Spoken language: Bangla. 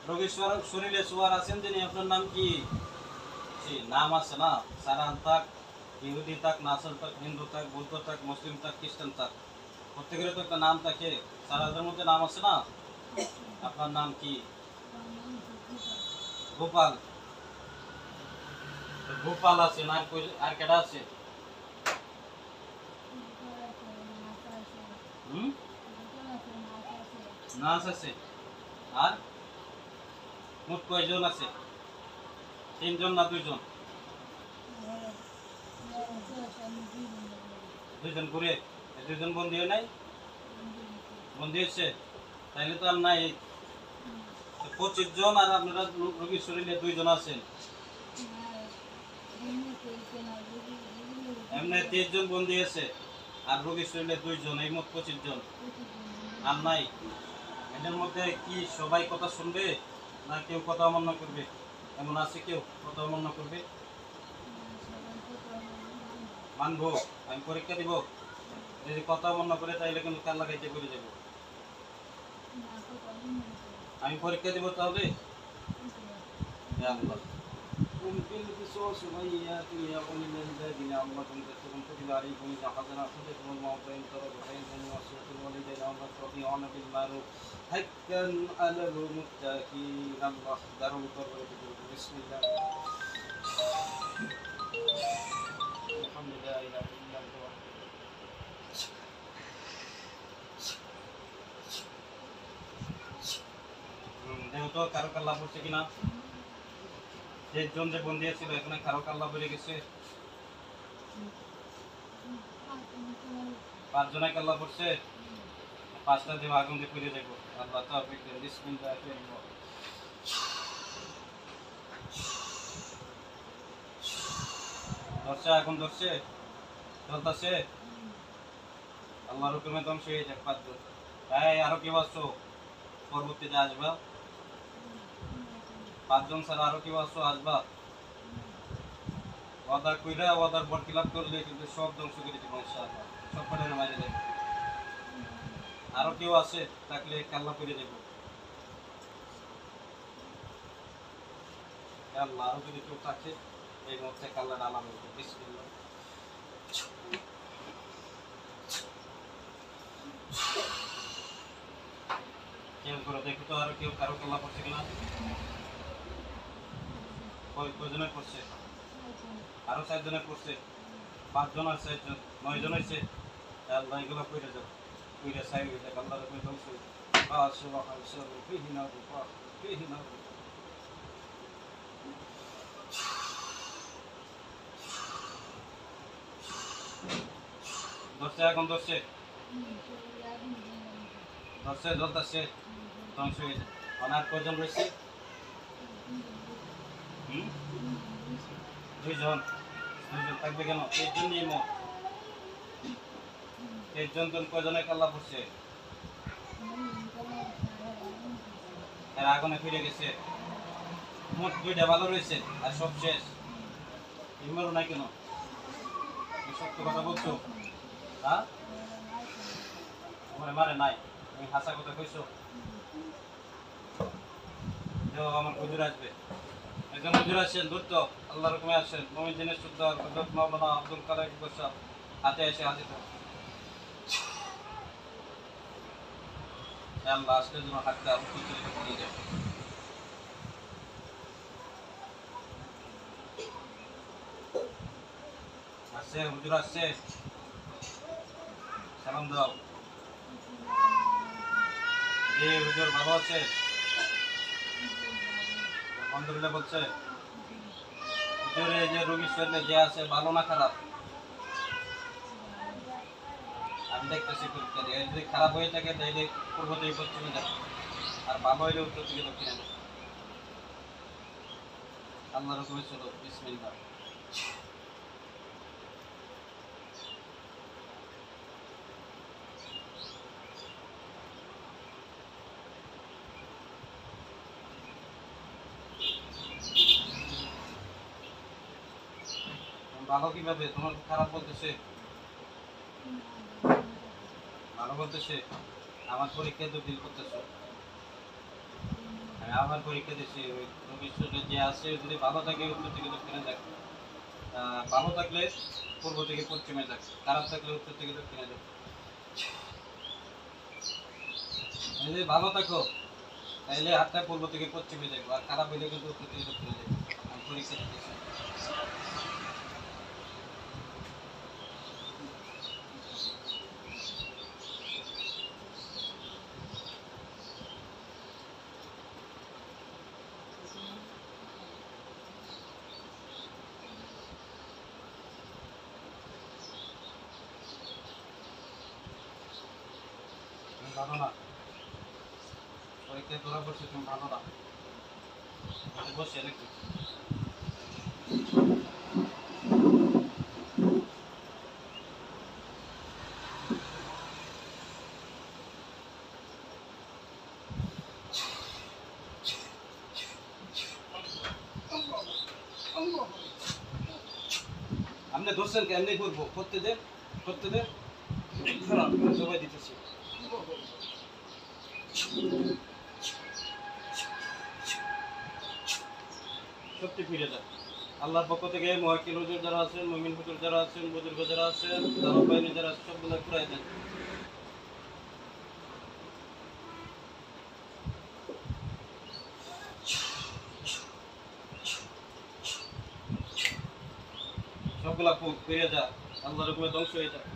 রোগীর শরীরে সোয়ার আছেন যিনি, আপনার নাম কি? নাম আছে না, সারান থাক, ইহুদি থাক, নাসার থাক, হিন্দু থাক, বৌদ্ধ থাক, মুসলিম থাক, খ্রিস্টান থাক, প্রত্যেকের তো একটা নাম থাকে। সারাদের মধ্যে নাম আছে না? আপনার নাম কি? গোপাল। গোপাল আছে না? আর কেটা আছে? নাচ আছে। আর মোট কয়জন আছে? 3 জন না 2 জন? 2 জন করে। 2 জন বন্দী হয় নাই? বন্দী হয়েছে? তাইলে তো আর নাই। 25 জন, আর আপনারা রোগীর শরীরে 2 জন আছেন। এমনি 23 জন বন্দী আছে, আর রোগীর শরীরে 2 জন, এই মোট 25 জন। আর নাই? এদের মধ্যে কি সবাই কথা শুনবে, না কেউ কথা অমান্য করবে? এমন আছে কেউ কথা অমান্য করবে? মানবো? আমি পরীক্ষা দিব। যদি কথা অমান্য করে তাইলে কিন্তু কাল লাগাইতে করে যাব। আমি পরীক্ষা দিব তাহলে। আল্লাহ ممكن بصوص ميات يقول للذين أمركم تتقون كتب عليكم إذا حضر أحدكم الموت إن ترك خيرا وصية الوالدين والأقربين بالمعروف حقا على المتقين. الله داروا بسم الله الحمد لله لا إله إلا الله. দেখো তো কারো কাল্লা পড়ছে কিনা? 3 জন যে বন্দী ছিল এখানে কারো কাল্লা পড়ে গেছে? 5 জনের কাল্লা পড়ছে। 5টা দেব আগুন দিয়ে পুড়ে যাবো। আল্লাহ তাওফিক দেন। বিসমিল্লাহ। ধরছে, আগুন ধরছে, জ্বলতেছে। আল্লাহর হুকুমে ধ্বংস হয়ে যাক 5 জন। তাই আরো কেউ আসছো পরবর্তীতে আসবা? 5 জন ছাড়া আরো কেউ আসছো আসবা? ওয়াদা কইরা ওয়াদার বরখিলাপ করলে কিন্তু সব ধ্বংস করে দিব ইনশাআল্লাহ। সব কটারে মাইরে দেব। আরো কেউ আছে থাকলে কাল্লা করে দেব। আল্লাহ আরো যদি কেউ থাকে এই মুহূর্তে কাল্লা ডালা হবে। বিসমিল্লাহ। কেউ করে দেখো তো আরো কেউ কারো কাল্লা পড়ছে কিনা? কয়জনের পড়ছে? আরো 4 জনের পড়ছে। 5 জন আর 4 জন 9 জন হয়েছে। আল্লাহ এগুলো কইরা যাও, কইরা সাই হয়ে যাক। আল্লাহর হুকুমে ধ্বংস হয়ে যাক। ধরছে, এখন ধরছে, ধরছে, জ্বলতেছে, ধ্বংস হয়ে যায়। আর কয়জন রয়েছে? 2 জন। 2 জন থাকবে কেন? 3 জন নিয়ে মোট 3 জন। কয়জনের কাল্লা পড়ছে? এর আগুনে ফিরে গেছে। মোট 2টা ভালো রয়েছে আর সব শেষ। ইমারও নাই কেন? সত্য কথা বলছো? হ্যাঁ, আমার মারে নাই, তুমি হাসা কথা কইছো। দেখো আমার হুজুর আসবে। একজন হুজুর আসছেন, দ্রুত আল্লাহর হুকুমে আসছেন। মুমিনের শুদ্ধ হযরত মাওলানা আব্দুল কালাম বসাব হাতে এসে হাজির হন। আল্লাহ আজকের জন্য হাতটা উঁচু করে নিয়ে যাবে। আসছে, হুজুর আসছে, সালাম দাও। হুজুর ভালো আছে? আলহামদুলিল্লাহ বলছে। হুজুর এই যে রোগীর শরীরে যে আছে ভালো না খারাপ? আমি দেখতেছি পরীক্ষা দিয়ে, যদি খারাপ হয়ে থাকে তাহলে পূর্ব থেকে পশ্চিমে যাবে, আর ভালো হইলে উত্তর থেকে দক্ষিণে যাবে। আল্লাহর হুকুমে চলো। বিসমিল্লাহ। ভালো কিভাবে? তোমার খারাপ বলতেছে? ভালো বলতেছে। আমার পরীক্ষায় তো ফিল করতেছো। আমি আবার পরীক্ষা দিচ্ছি ওই ভবিষ্যতে যে আছে যদি ভালো থাকে উত্তর থেকে দক্ষিণে যাক, ভালো থাকলে পূর্ব থেকে পশ্চিমে যাক, খারাপ থাকলে উত্তর থেকে দক্ষিণে যাক। যদি ভালো থাকো তাহলে হাতটা পূর্ব থেকে পশ্চিমে যাবো, আর খারাপ হইলে কিন্তু উত্তর থেকে দক্ষিণে যাবো। আমি পরীক্ষা দিতেছি। ভালো না, পরীক্ষায় ধরা পড়ছে তুমি ভালো না, বসে নাকি? আপনি ধরছেন কেমনি করবো, করতে দে, করতে দে, খারাপ সবাই দিতেছি। সত্যি ফিরে যায় আল্লাহর পক্ষ থেকে। মহাকিল হুজুর যারা আছেন, মুমিন হুজুর যারা আছেন, বুজুর্গ যারা আছেন, দাওয়া বাহিনী যারা আছে, সবগুলো পুরাই দেন। সবগুলা ফিরে যা, আল্লাহর হুকুমে ধ্বংস হয়ে যায়।